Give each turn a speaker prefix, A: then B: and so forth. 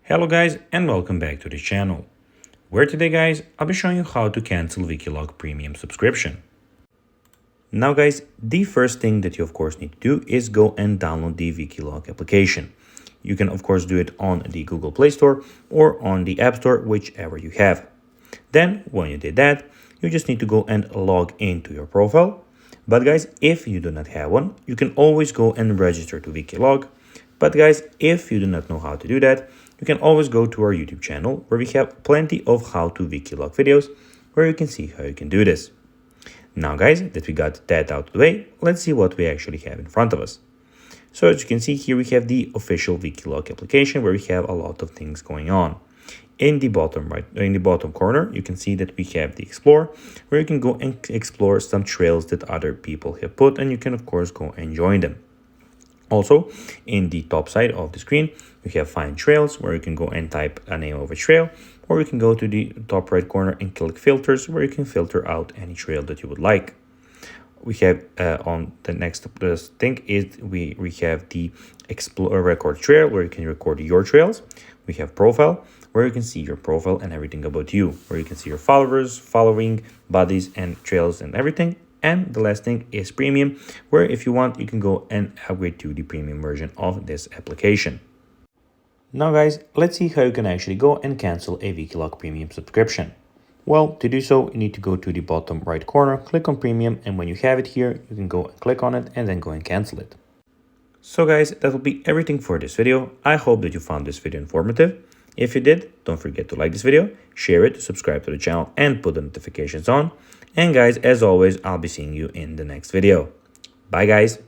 A: Hello guys and welcome back to the channel, where today guys I'll be showing you how to cancel Wikiloc premium subscription. Now guys, the first thing that you of course need to do is go and download the Wikiloc application. You can of course do it on the Google Play Store or on the App Store, whichever you have. Then when you did that, you just need to go and log into your profile. But guys, if you do not have one, you can always go and register to Wikiloc. But guys, if you do not know how to do that, you can always go to our YouTube channel, where we have plenty of how-to Wikiloc videos where you can see how you can do this. Now guys, that we got that out of the way, let's see what we actually have in front of us. So as you can see here, we have the official Wikiloc application where we have a lot of things going on. In the bottom corner, you can see that we have the Explore, where you can go and explore some trails that other people have put, and you can of course go and join them. Also, in the top side of the screen, we have Find Trails, where you can go and type a name of a trail, or you can go to the top right corner and click Filters, where you can filter out any trail that you would like. We have on the next thing is we have the Explore Record Trail, where you can record your trails. We have Profile, where you can see your profile and everything about you, where you can see your followers, following, buddies, and trails and everything. And the last thing is Premium, where if you want, you can go and upgrade to the premium version of this application. Now guys, let's see how you can actually go and cancel a Wikiloc premium subscription. Well, to do so, you need to go to the bottom right corner, click on Premium, and when you have it here, you can go and click on it and then go and cancel it. So guys, that will be everything for this video. I hope that you found this video informative. If you did, don't forget to like this video, share it, subscribe to the channel, and put the notifications on. And guys, as always, I'll be seeing you in the next video. Bye guys.